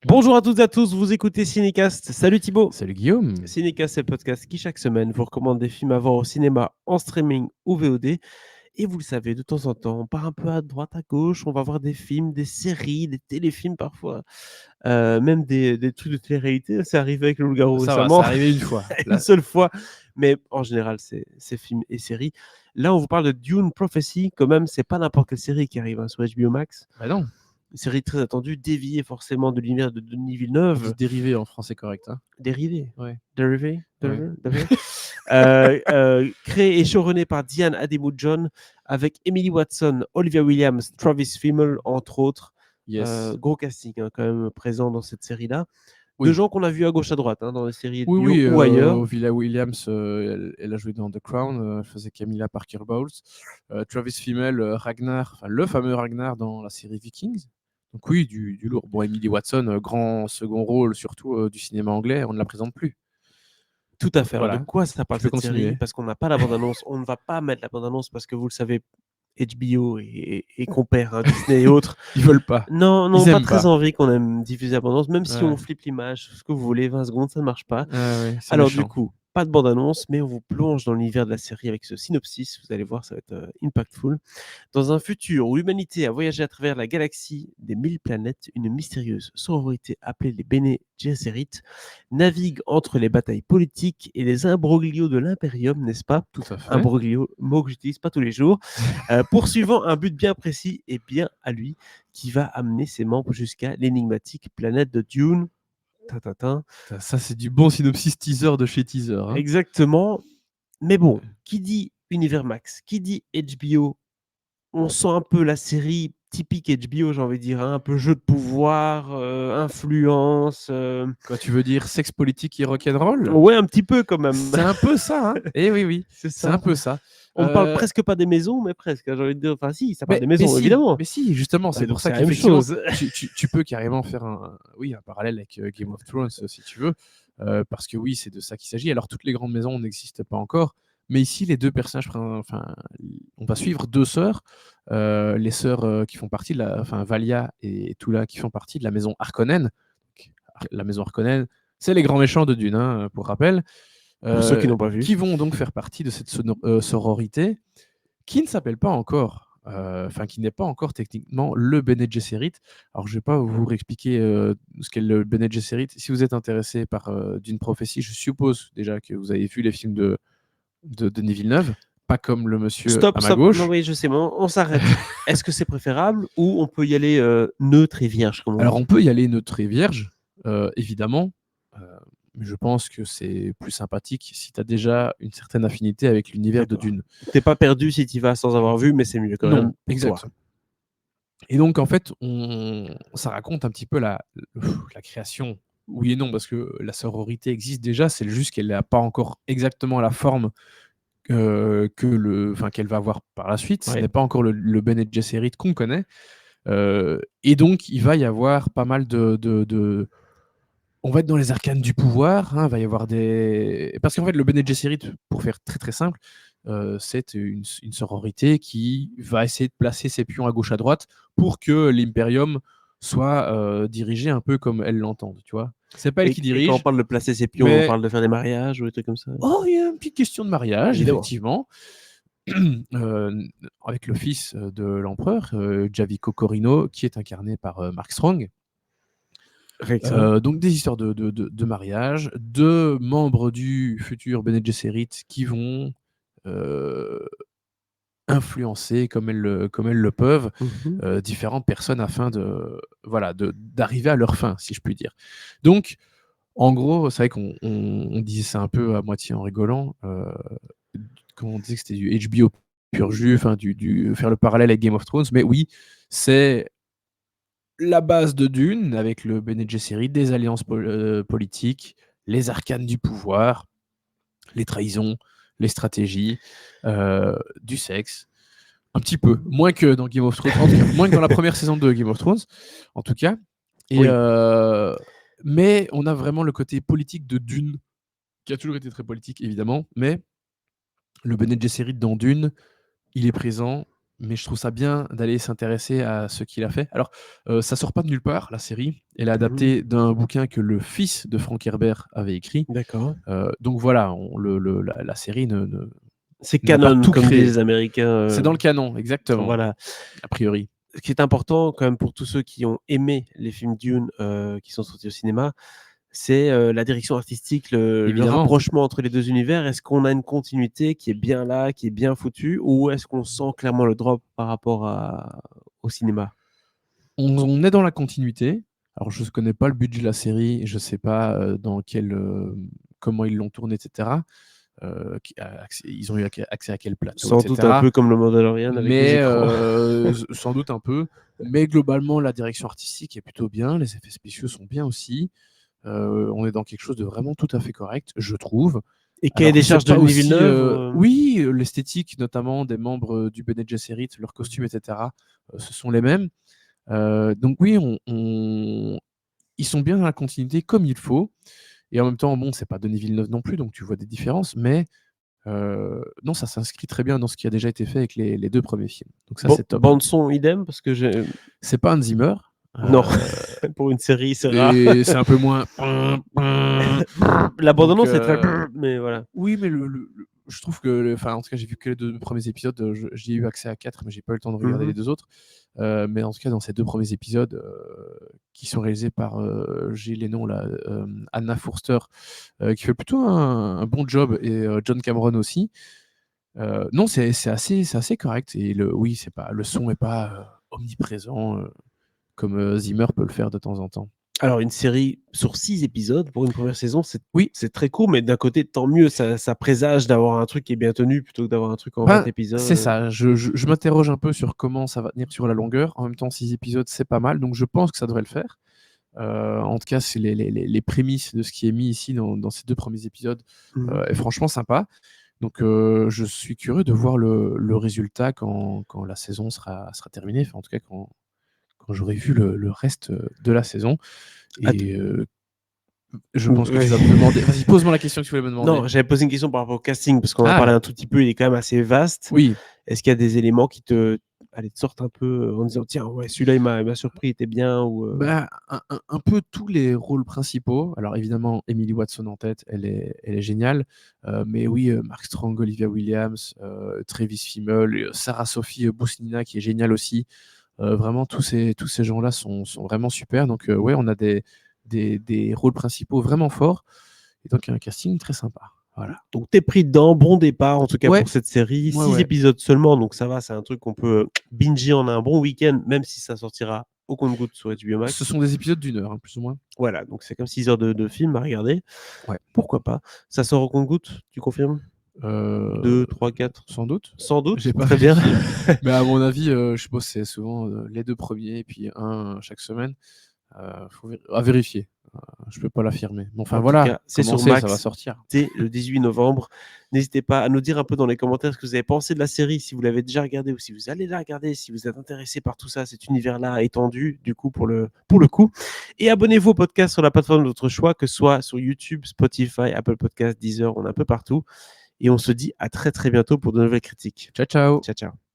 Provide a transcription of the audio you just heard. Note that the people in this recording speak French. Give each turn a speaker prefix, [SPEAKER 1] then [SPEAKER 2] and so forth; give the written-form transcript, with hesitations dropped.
[SPEAKER 1] Bonjour à toutes et à tous, vous écoutez Cinécast. Salut Thibaut.
[SPEAKER 2] Salut Guillaume.
[SPEAKER 1] Cinécast, c'est le podcast qui chaque semaine vous recommande des films à voir au cinéma, en streaming ou VOD. Et vous le savez, de temps en temps, on part un peu à droite, à gauche, on va voir des films, des séries, des téléfilms parfois, même des trucs de télé-réalité. C'est arrivé avec Le Loup-garou
[SPEAKER 2] Ça va, ça
[SPEAKER 1] récemment,
[SPEAKER 2] arrivé une fois.
[SPEAKER 1] une
[SPEAKER 2] Là,
[SPEAKER 1] seule fois. Mais en général, c'est films et séries. Là, on vous parle de Dune Prophecy. Quand même, c'est pas n'importe quelle série qui arrive sur HBO Max.
[SPEAKER 2] bah non,
[SPEAKER 1] Une série très attendue, déviée forcément de l'univers de Denis
[SPEAKER 2] on dit
[SPEAKER 1] Villeneuve.
[SPEAKER 2] dérivé en français correct. Hein.
[SPEAKER 1] Dérivé.
[SPEAKER 2] Ouais,
[SPEAKER 1] Dérivé.
[SPEAKER 2] ouais.
[SPEAKER 1] Créé et showrunné par Diane Ademu-John avec Emily Watson, Olivia Williams, Travis Fimmel, entre autres.
[SPEAKER 2] Yes.
[SPEAKER 1] Gros casting quand même présent dans cette série-là. De
[SPEAKER 2] Oui.
[SPEAKER 1] gens qu'on a vus à gauche à droite dans les séries
[SPEAKER 2] Oui,
[SPEAKER 1] HBO
[SPEAKER 2] oui,
[SPEAKER 1] ou ailleurs.
[SPEAKER 2] Villa Williams, elle a joué dans The Crown, elle faisait Camilla Parker Bowles. Travis Fimmel, Ragnar, enfin le fameux Ragnar dans la série Vikings. Donc oui, du lourd. Bon, Emily Watson, grand second rôle, surtout du cinéma anglais, on ne la présente plus.
[SPEAKER 1] Tout à fait. Alors, de
[SPEAKER 2] Voilà,
[SPEAKER 1] quoi ça parle
[SPEAKER 2] tu peux
[SPEAKER 1] cette série?
[SPEAKER 2] continuer.
[SPEAKER 1] Parce qu'on n'a pas la bande-annonce. On ne va pas mettre la bande-annonce parce que vous le savez, HBO et compères, Disney et autres.
[SPEAKER 2] Ils veulent pas.
[SPEAKER 1] Non,
[SPEAKER 2] Ils
[SPEAKER 1] pas
[SPEAKER 2] aiment
[SPEAKER 1] très
[SPEAKER 2] pas.
[SPEAKER 1] envie qu'on aime diffuser la bande-annonce, même si on
[SPEAKER 2] Ouais.
[SPEAKER 1] flippe l'image, ce que vous voulez, 20 secondes, ça ne marche pas.
[SPEAKER 2] Ah ouais, c'est
[SPEAKER 1] Alors du
[SPEAKER 2] méchant.
[SPEAKER 1] coup, pas de bande-annonce, mais on vous plonge dans l'univers de la série avec ce synopsis. Vous allez voir, ça va être impactful. Dans un futur où l'humanité a voyagé à travers la galaxie des 1000 planètes, une mystérieuse sororité appelée les Bene Gesserit navigue entre les batailles politiques et les imbroglios de l'Imperium, n'est-ce pas?
[SPEAKER 2] Tout à fait.
[SPEAKER 1] Imbroglio, mot que j'utilise pas tous les jours, poursuivant un but bien précis et bien à lui, qui va amener ses membres jusqu'à l'énigmatique planète de Dune. Tintintin.
[SPEAKER 2] Ça, c'est du bon synopsis teaser de chez Teaser. Hein.
[SPEAKER 1] Exactement. Mais bon, qui dit Univers Max, qui dit HBO, on sent un peu la série typique HBO, j'ai envie de dire, un peu jeu de pouvoir, influence.
[SPEAKER 2] Quoi, tu veux dire sexe politique et rock'n'roll?
[SPEAKER 1] Ouais, un petit peu quand même.
[SPEAKER 2] C'est un peu ça, hein. Eh oui, oui,
[SPEAKER 1] C'est
[SPEAKER 2] c'est un
[SPEAKER 1] ça.
[SPEAKER 2] peu ça.
[SPEAKER 1] On ne parle presque pas des maisons, mais presque, j'ai envie de dire. Enfin, si, ça parle des
[SPEAKER 2] Mais
[SPEAKER 1] maisons,
[SPEAKER 2] si,
[SPEAKER 1] évidemment.
[SPEAKER 2] justement, c'est
[SPEAKER 1] Donc
[SPEAKER 2] pour ça
[SPEAKER 1] c'est la même
[SPEAKER 2] qu'effectivement,
[SPEAKER 1] chose.
[SPEAKER 2] tu peux carrément faire un parallèle avec Game of Thrones, si tu veux, parce que oui, c'est de ça qu'il s'agit. Alors, toutes les grandes maisons n'existent pas encore, mais ici, les deux personnages, enfin, on va suivre deux sœurs, les sœurs qui font partie de Valia et Tula qui font partie de la maison Harkonnen. La maison Harkonnen, c'est les grands méchants de Dune, hein, pour rappel.
[SPEAKER 1] Pour ceux qui n'ont pas vu.
[SPEAKER 2] Qui vont donc faire partie de cette sororité qui ne s'appelle pas encore, qui n'est pas encore techniquement le Bene Gesserit. Alors, je ne vais pas vous réexpliquer ce qu'est le Bene Gesserit. Si vous êtes intéressé par Dune Prophétie, je suppose déjà que vous avez vu les films de Denis Villeneuve, pas comme le monsieur
[SPEAKER 1] Stop,
[SPEAKER 2] à ma
[SPEAKER 1] stop. Non,
[SPEAKER 2] gauche.
[SPEAKER 1] oui, je sais, mais on s'arrête. Est-ce que c'est préférable ou on peut y aller neutre et vierge, comme on
[SPEAKER 2] Alors,
[SPEAKER 1] dit?
[SPEAKER 2] on peut y aller neutre et vierge, évidemment. Mais je pense que c'est plus sympathique si tu as déjà une certaine affinité avec l'univers de
[SPEAKER 1] D'accord.
[SPEAKER 2] Dune.
[SPEAKER 1] T'es pas perdu si tu vas sans avoir vu, mais c'est mieux quand
[SPEAKER 2] Non,
[SPEAKER 1] même pour toi.
[SPEAKER 2] exact. Et donc, en fait, ça raconte un petit peu la création. Oui et non, parce que la sororité existe déjà, c'est juste qu'elle n'a pas encore exactement la forme qu'elle va avoir par la suite. Ce
[SPEAKER 1] Ouais.
[SPEAKER 2] n'est pas encore le Bene Gesserit qu'on connaît. Et donc, il va y avoir pas mal on va être dans les arcanes du pouvoir. Hein, va y avoir des. Parce qu'en fait, le Bene Gesserit, pour faire très très simple, c'est une sororité qui va essayer de placer ses pions à gauche à droite pour que l'Imperium soit dirigé un peu comme elle l'entende. Tu vois, c'est pas elle qui
[SPEAKER 1] Et quand on
[SPEAKER 2] dirige,
[SPEAKER 1] parle de placer ses pions, on
[SPEAKER 2] mais
[SPEAKER 1] parle de faire des mariages ou des trucs comme ça?
[SPEAKER 2] oh, il y a une petite question de mariage,
[SPEAKER 1] Évidemment.
[SPEAKER 2] effectivement. Avec le fils de l'empereur, Javico Corino, qui est incarné par Mark Strong. Donc des histoires de mariage, de membres du futur Bene Gesserit qui vont influencer comme elles le peuvent différentes personnes afin d'arriver à leur fin, si je puis dire. Donc, en gros, c'est vrai qu'on disait ça un peu à moitié en rigolant, quand on disait que c'était du HBO pur jus, faire le parallèle avec Game of Thrones, mais oui, c'est la base de Dune, avec le Bene Gesserit, des alliances politiques, les arcanes du pouvoir, les trahisons, les stratégies, du sexe, un petit peu, moins que dans Game of Thrones, en tout cas, moins que dans la première saison de Game of Thrones, en tout cas. Et,
[SPEAKER 1] Oui.
[SPEAKER 2] mais on a vraiment le côté politique de Dune, qui a toujours été très politique, évidemment, mais le Bene Gesserit dans Dune, il est présent, mais je trouve ça bien d'aller s'intéresser à ce qu'il a fait. Alors, ça sort pas de nulle part, la série. Elle est adaptée d'un bouquin que le fils de Frank Herbert avait écrit.
[SPEAKER 1] D'accord.
[SPEAKER 2] Donc voilà, la série
[SPEAKER 1] C'est
[SPEAKER 2] n'a pas
[SPEAKER 1] canon,
[SPEAKER 2] tout
[SPEAKER 1] comme disent
[SPEAKER 2] créé.
[SPEAKER 1] les Américains.
[SPEAKER 2] C'est dans le canon, exactement,
[SPEAKER 1] Voilà.
[SPEAKER 2] a priori.
[SPEAKER 1] Ce qui est important quand même pour tous ceux qui ont aimé les films Dune qui sont sortis au cinéma, c'est la direction artistique, le
[SPEAKER 2] Évidemment.
[SPEAKER 1] rapprochement entre les deux univers. Est-ce qu'on a une continuité qui est bien là, qui est bien foutue, ou est-ce qu'on sent clairement le drop par rapport au cinéma?
[SPEAKER 2] On est dans la continuité. Alors, je ne connais pas le budget de la série, je ne sais pas comment ils l'ont tourné, etc. Ils ont eu accès à quel plateau,
[SPEAKER 1] Sans doute un
[SPEAKER 2] etc.
[SPEAKER 1] peu comme le Mandalorian avec les
[SPEAKER 2] Mais
[SPEAKER 1] écrans.
[SPEAKER 2] sans doute un peu. Mais globalement, la direction artistique est plutôt bien, les effets spéciaux sont bien aussi. On est dans quelque chose de vraiment tout à fait correct, je trouve.
[SPEAKER 1] Et cahier des charges de Denis Villeneuve
[SPEAKER 2] Oui, l'esthétique notamment des membres du Bene Gesserit, leurs costumes, etc., ce sont les mêmes. Donc oui, ils sont bien dans la continuité comme il faut. Et en même temps, bon, c'est pas Denis Villeneuve non plus, donc tu vois des différences. Mais non, ça s'inscrit très bien dans ce qui a déjà été fait avec les 2 premiers films. Donc ça, c'est top.
[SPEAKER 1] Bande son, idem, parce que
[SPEAKER 2] C'est pas Hans Zimmer.
[SPEAKER 1] Non, pour une série, c'est rare.
[SPEAKER 2] Et c'est un peu moins.
[SPEAKER 1] La bande-annonce,
[SPEAKER 2] Donc,
[SPEAKER 1] c'est très... Mais voilà.
[SPEAKER 2] Oui, mais je trouve que, enfin, en tout cas, j'ai vu que les 2 premiers épisodes. J'ai eu accès à 4, mais j'ai pas eu le temps de regarder les 2 autres. Mais en tout cas, dans ces 2 premiers épisodes, qui sont réalisés par, j'ai les noms là, Anna Foerster, qui fait plutôt un bon job, et John Cameron aussi. Non, c'est assez correct. Et oui, le son n'est pas omniprésent, comme Zimmer peut le faire de temps en temps.
[SPEAKER 1] Alors, une série sur 6 épisodes pour une première saison,
[SPEAKER 2] Oui.
[SPEAKER 1] c'est très court, mais d'un côté, tant mieux, ça présage d'avoir un truc qui est bien tenu plutôt que d'avoir un truc en 20 épisodes.
[SPEAKER 2] C'est ça, je m'interroge un peu sur comment ça va tenir sur la longueur. En même temps, 6 épisodes, c'est pas mal, donc je pense que ça devrait le faire. En tout cas, c'est les prémices de ce qui est mis ici dans ces 2 premiers épisodes, est franchement sympa. Donc je suis curieux de voir le résultat quand la saison sera terminée. Enfin, en tout cas, quand j'aurai vu le reste de la saison. Et je pense que tu vas me demander. Vas-y, pose-moi la question que tu voulais me demander.
[SPEAKER 1] Non, j'avais posé une question par rapport au casting, parce qu'on en a parlé un tout petit peu, il est quand même assez vaste.
[SPEAKER 2] Oui.
[SPEAKER 1] Est-ce qu'il y a des éléments qui te sortent un peu en disant tiens, ouais, celui-là, il m'a surpris, il était bien ou
[SPEAKER 2] Un peu tous les rôles principaux. Alors évidemment, Emily Watson en tête, elle est géniale. Mais oui, Mark Strong, Olivia Williams, Travis Fimmel, Sarah Sophie Bousnina qui est géniale aussi. Vraiment, tous ces gens-là sont vraiment super. Donc ouais, on a des rôles principaux vraiment forts. Et donc un casting très sympa. Voilà.
[SPEAKER 1] Donc t'es pris dedans, bon départ en tout cas pour cette série. 6
[SPEAKER 2] Ouais.
[SPEAKER 1] épisodes seulement, donc ça va, c'est un truc qu'on peut binger en un bon week-end, même si ça sortira au compte-gouttes sur HBO Max.
[SPEAKER 2] Ce sont des épisodes d'1 heure, plus ou moins.
[SPEAKER 1] Voilà, donc c'est comme 6 heures de film à regarder.
[SPEAKER 2] Ouais.
[SPEAKER 1] Pourquoi pas. Ça sort au compte-gouttes, tu confirmes 2, 3, 4
[SPEAKER 2] Sans doute.
[SPEAKER 1] Sans doute,
[SPEAKER 2] J'ai pas
[SPEAKER 1] très bien.
[SPEAKER 2] Mais à mon avis, je pense que c'est souvent les 2 premiers et puis un chaque semaine. Faut à vérifier. Je peux pas l'affirmer. Mais enfin, voilà,
[SPEAKER 1] cas, c'est sur
[SPEAKER 2] ça
[SPEAKER 1] Max
[SPEAKER 2] va sortir.
[SPEAKER 1] dès le 18 novembre. N'hésitez pas à nous dire un peu dans les commentaires ce que vous avez pensé de la série, si vous l'avez déjà regardée ou si vous allez la regarder, si vous êtes intéressé par tout ça, cet univers-là étendu, du coup, pour le coup. Et abonnez-vous au podcast sur la plateforme de votre choix, que ce soit sur YouTube, Spotify, Apple Podcasts, Deezer, on est un peu partout. Et on se dit à très très bientôt pour de nouvelles critiques.
[SPEAKER 2] Ciao, ciao.
[SPEAKER 1] Ciao, ciao.